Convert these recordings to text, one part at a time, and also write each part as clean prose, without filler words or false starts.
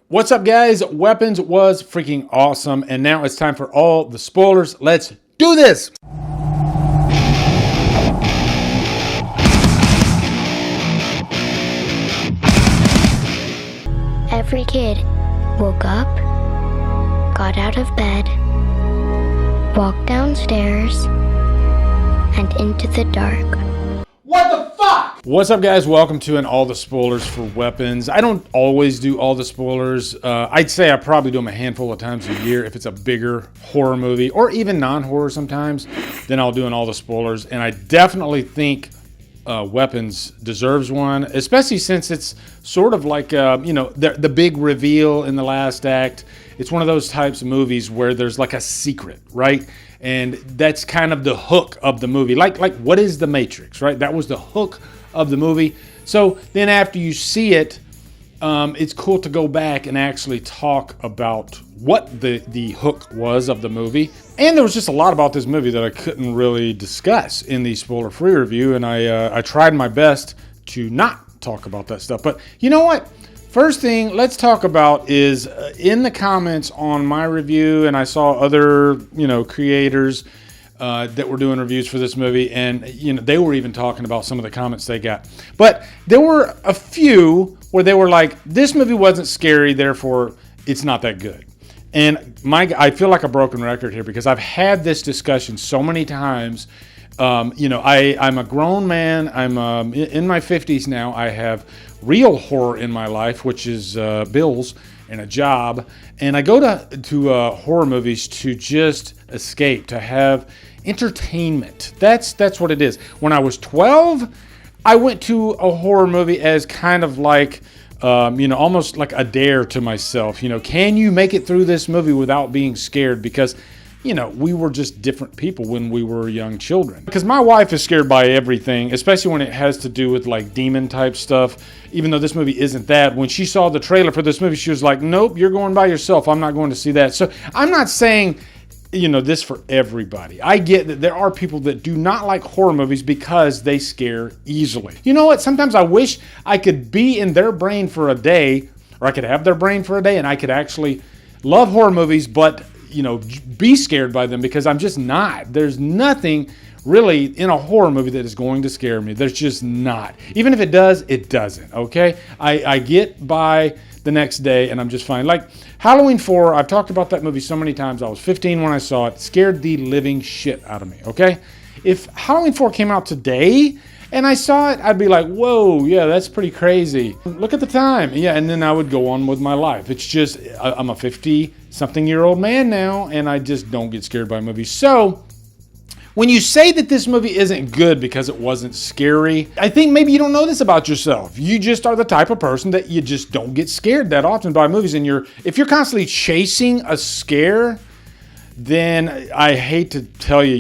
What's up, guys? Weapons was freaking awesome, and now it's time for all the spoilers. Let's do this! Every kid woke up, got out of bed, walked downstairs, and into the dark. What the fuck? What's up, guys? Welcome to all the spoilers for Weapons. I don't always do all the spoilers. I'd say I probably do them a handful of times a year. If it's a bigger horror movie, or even non-horror sometimes, then I'll do all the spoilers. And I definitely think Weapons deserves one, especially since it's sort of like, the big reveal in the last act. It's one of those types of movies where there's like a secret, right? And that's kind of the hook of the movie. Like what is The Matrix, right? That was the hook of the movie. So then after you see it, it's cool to go back and actually talk about what the hook was of the movie. And there was just a lot about this movie that I couldn't really discuss in the spoiler-free review, and I tried my best to not talk about that stuff. But you know what? First thing let's talk about is in the comments on my review, and I saw other creators that were doing reviews for this movie, and they were even talking about some of the comments they got. But there were a few where they were like, this movie wasn't scary, therefore it's not that good. And I feel like a broken record here because I've had this discussion so many times. I'm a grown man. I'm in my 50s now. I have real horror in my life, which is bills and a job. And I go to horror movies to just escape, to have entertainment. That's what it is. When I was 12, I went to a horror movie as kind of like, almost like a dare to myself. Can you make it through this movie without being scared? Because we were just different people when we were young children. Because my wife is scared by everything, especially when it has to do with like demon type stuff. Even though this movie isn't that, when she saw the trailer for this movie, she was like, nope, you're going by yourself. I'm not going to see that. So I'm not saying, this for everybody. I get that there are people that do not like horror movies because they scare easily. You know what? Sometimes I wish I could be in their brain for a day, or I could have their brain for a day, and I could actually love horror movies, but be scared by them, because I'm just not. There's nothing really in a horror movie that is going to scare me. There's just not. Even if it does, it doesn't, okay? I get by the next day and I'm just fine. Like Halloween 4, I've talked about that movie so many times. I was 15 when I saw it. Scared the living shit out of me, okay? If Halloween 4 came out today and I saw it, I'd be like, whoa, yeah, that's pretty crazy. Look at the time. Yeah, and then I would go on with my life. It's just, I'm a 50-something-year-old man now, and I just don't get scared by movies. So when you say that this movie isn't good because it wasn't scary, I think maybe you don't know this about yourself. You just are the type of person that you just don't get scared that often by movies. And if you're constantly chasing a scare, then I hate to tell you,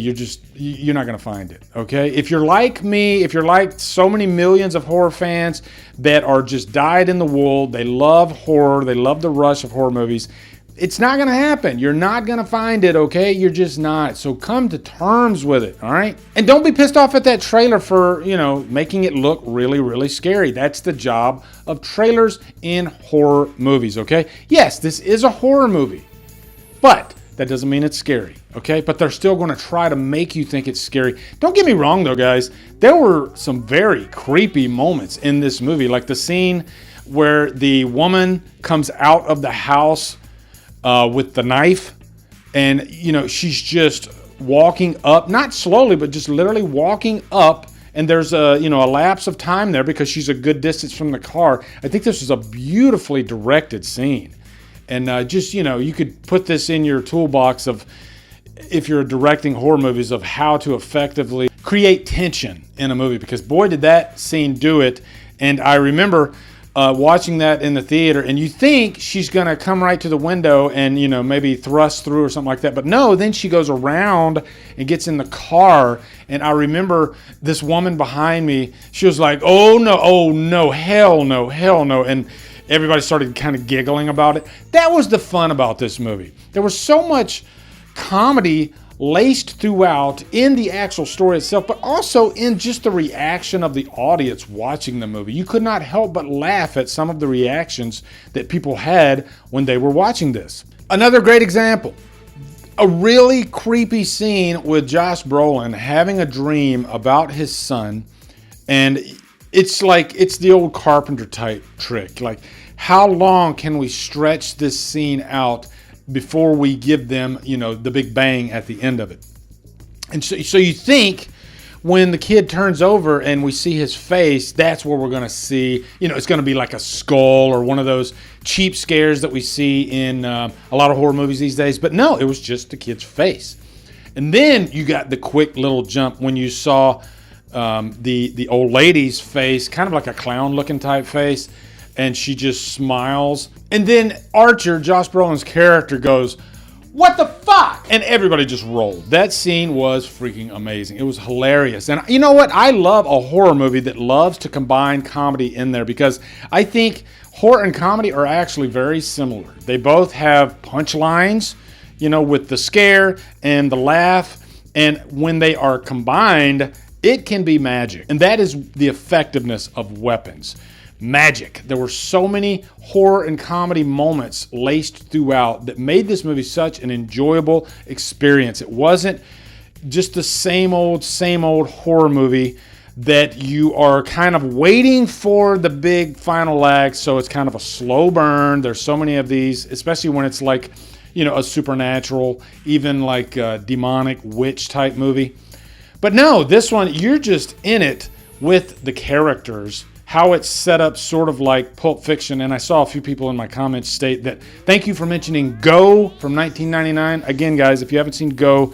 you're not going to find it, okay? If you're like me, if you're like so many millions of horror fans that are just dyed in the wool, they love horror, they love the rush of horror movies, it's not going to happen. You're not going to find it, okay? You're just not. So come to terms with it, all right? And don't be pissed off at that trailer for, making it look really, really scary. That's the job of trailers in horror movies, okay? Yes, this is a horror movie, but that doesn't mean it's scary, okay? But they're still going to try to make you think it's scary. Don't get me wrong, though, guys. There were some very creepy moments in this movie, like the scene where the woman comes out of the house with the knife, and she's just walking up, not slowly, but just literally walking up, and there's a lapse of time there because she's a good distance from the car. I think this is a beautifully directed scene, and you could put this in your toolbox of, if you're directing horror movies, of how to effectively create tension in a movie, because boy did that scene do it. And I remember watching that in the theater, and you think she's going to come right to the window and, maybe thrust through or something like that. But no, then she goes around and gets in the car. And I remember this woman behind me, she was like, oh no, hell no. And everybody started kind of giggling about it. That was the fun about this movie. There was so much comedy laced throughout in the actual story itself, but also in just the reaction of the audience watching the movie. You could not help but laugh at some of the reactions that people had when they were watching this. Another great example, a really creepy scene with Josh Brolin having a dream about his son, and it's like, it's the old Carpenter type trick. Like, how long can we stretch this scene out before we give them, you know, the big bang at the end of it? And so you think when the kid turns over and we see his face, that's where we're going to see, you know, it's going to be like a skull or one of those cheap scares that we see in a lot of horror movies these days. But no, it was just the kid's face. And then you got the quick little jump when you saw the old lady's face, kind of like a clown looking type face, and she just smiles. And then Archer, Josh Brolin's character, goes, "What the fuck?" And everybody just rolled. That scene was freaking amazing. It was hilarious. And you know what? I love a horror movie that loves to combine comedy in there, because I think horror and comedy are actually very similar. They both have punchlines, you know, with the scare and the laugh. And when they are combined, it can be magic. And that is the effectiveness of Weapons. Magic. There were so many horror and comedy moments laced throughout that made this movie such an enjoyable experience. It wasn't just the same old horror movie that you are kind of waiting for the big final act, so it's kind of a slow burn. There's so many of these, especially when it's like, you know, a supernatural, even like a demonic witch type movie. But no, this one, you're just in it with the characters, how it's set up sort of like Pulp Fiction. And I saw a few people in my comments state that, thank you for mentioning Go from 1999. Again, guys, if you haven't seen Go,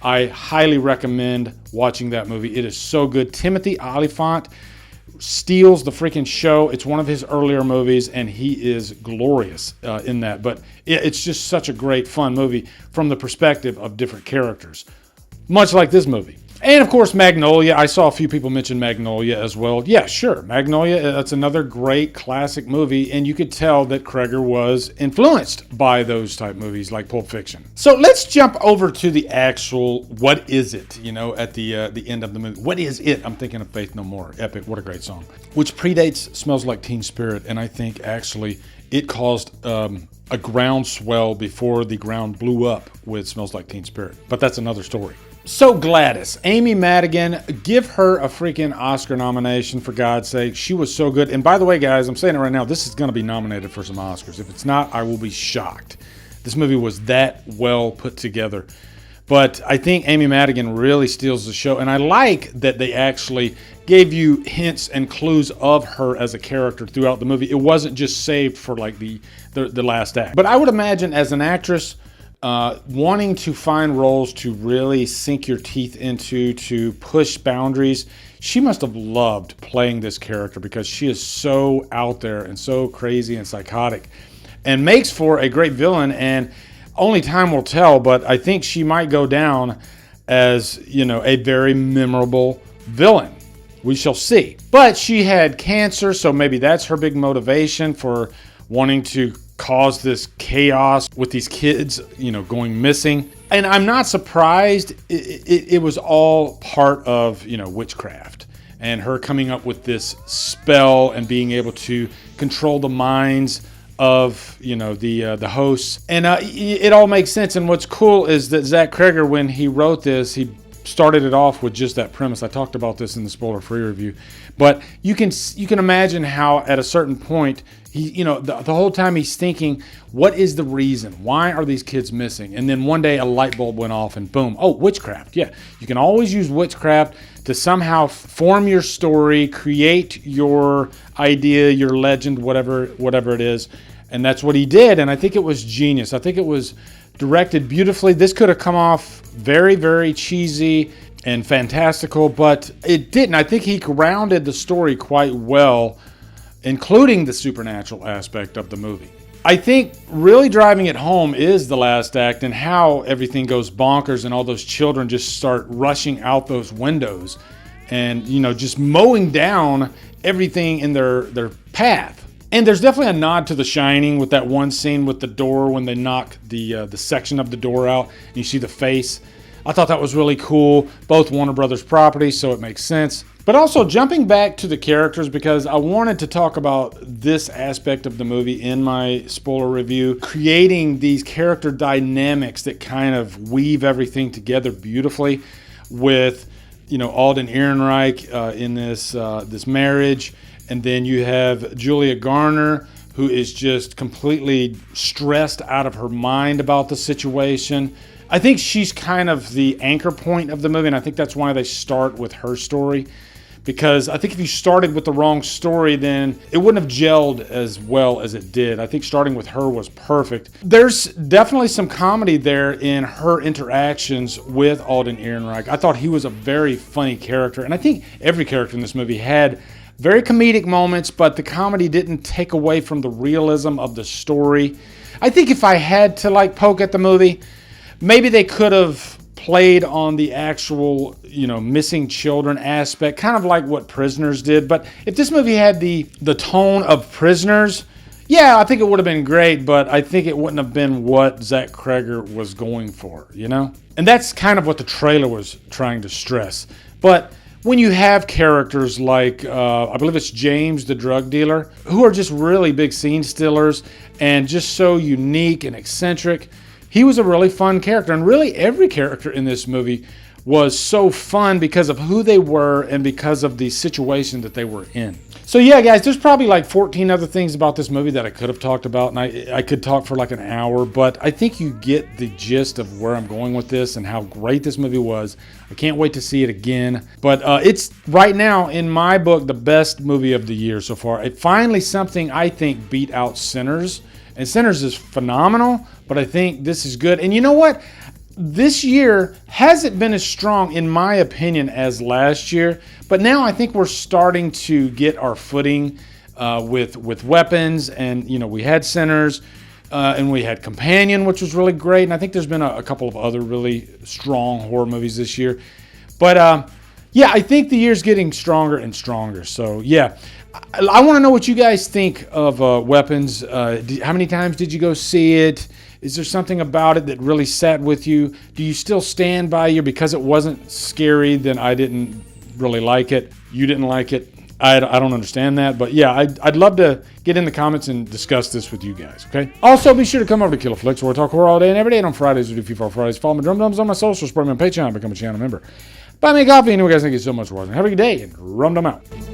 I highly recommend watching that movie. It is so good. Timothy Olyphant steals the freaking show. It's one of his earlier movies, and he is glorious in that. But it's just such a great, fun movie from the perspective of different characters, much like this movie. And of course, Magnolia. I saw a few people mention Magnolia as well. Yeah, sure. Magnolia, that's another great classic movie. And you could tell that Cregger was influenced by those type movies like Pulp Fiction. So let's jump over to the actual, what is it, you know, at the end of the movie. What is it? I'm thinking of Faith No More. Epic. What a great song. Which predates Smells Like Teen Spirit. And I think actually it caused a groundswell before the ground blew up with Smells Like Teen Spirit. But that's another story. So Gladys, Amy Madigan, give her a freaking Oscar nomination, for God's sake. She was so good. And by the way, guys, I'm saying it right now, this is going to be nominated for some Oscars. If it's not, I will be shocked. This movie was that well put together. But I think Amy Madigan really steals the show. And I like that they actually gave you hints and clues of her as a character throughout the movie. It wasn't just saved for like the last act. But I would imagine as an actress, wanting to find roles to really sink your teeth into, to push boundaries, she must have loved playing this character, because she is so out there and so crazy and psychotic, and makes for a great villain. And only time will tell, but I think she might go down as, you know, a very memorable villain. We shall see. But she had cancer, so maybe that's her big motivation for wanting to cause this chaos with these kids, you know, going missing. And I'm not surprised. It was all part of, you know, witchcraft, and her coming up with this spell and being able to control the minds of, you know, the hosts. And it all makes sense. And what's cool is that Zach Cregger, when he wrote this, he started it off with just that premise. I talked about this in the spoiler-free review, but you can imagine how at a certain point, he, you know, the whole time he's thinking, what is the reason? Why are these kids missing? And then one day a light bulb went off, and boom, oh, witchcraft. Yeah, you can always use witchcraft to somehow form your story, create your idea, your legend, whatever it is. And that's what he did. And I think it was genius. I think it was directed beautifully. This could have come off very, very cheesy and fantastical, but it didn't. I think he grounded the story quite well, including the supernatural aspect of the movie. I think really driving it home is the last act, and how everything goes bonkers and all those children just start rushing out those windows and, you know, just mowing down everything in their path. And there's definitely a nod to The Shining with that one scene with the door when they knock the section of the door out and you see the face. I thought that was really cool. Both Warner Brothers properties, so it makes sense. But also jumping back to the characters, because I wanted to talk about this aspect of the movie in my spoiler review, creating these character dynamics that kind of weave everything together beautifully with, you know, Alden Ehrenreich in this marriage. And then you have Julia Garner, who is just completely stressed out of her mind about the situation. I think she's kind of the anchor point of the movie, and I think that's why they start with her story. Because I think if you started with the wrong story, then it wouldn't have gelled as well as it did. I think starting with her was perfect. There's definitely some comedy there in her interactions with Alden Ehrenreich. I thought he was a very funny character, and I think every character in this movie had very comedic moments, but the comedy didn't take away from the realism of the story. I think if I had to like poke at the movie, maybe they could have played on the actual, you know, missing children aspect, kind of like what Prisoners did. But if this movie had the tone of Prisoners, yeah, I think it would have been great, but I think it wouldn't have been what Zach Cregger was going for, you know? And that's kind of what the trailer was trying to stress. But when you have characters like, I believe it's James, the drug dealer, who are just really big scene stealers and just so unique and eccentric, he was a really fun character. And really every character in this movie was so fun because of who they were and because of the situation that they were in. So yeah, guys, there's probably like 14 other things about this movie that I could have talked about, and I could talk for like an hour, but I think you get the gist of where I'm going with this and how great this movie was. I can't wait to see it again. But it's right now, in my book, the best movie of the year so far. It finally something I think beat out Sinners. And Sinners is phenomenal, but I think this is good. And you know what? This year hasn't been as strong, in my opinion, as last year. But now I think we're starting to get our footing with weapons. And, you know, we had Sinners and we had Companion, which was really great. And I think there's been a couple of other really strong horror movies this year. But, yeah, I think the year's getting stronger and stronger. So, yeah. I want to know what you guys think of Weapons. How many times did you go see it? Is there something about it that really sat with you? Do you still stand by your, because it wasn't scary, then I didn't really like it? You didn't like it? I don't understand that. But yeah, I'd love to get in the comments and discuss this with you guys, okay? Also, be sure to come over to Killer Flicks, where we talk horror all day and every day. And on Fridays, we do FIFA Fridays. Follow my Drumdums on my social, support me on Patreon, become a channel member. Buy me a coffee. Anyway, guys, thank you so much for watching. Have a good day, and Drumdum out.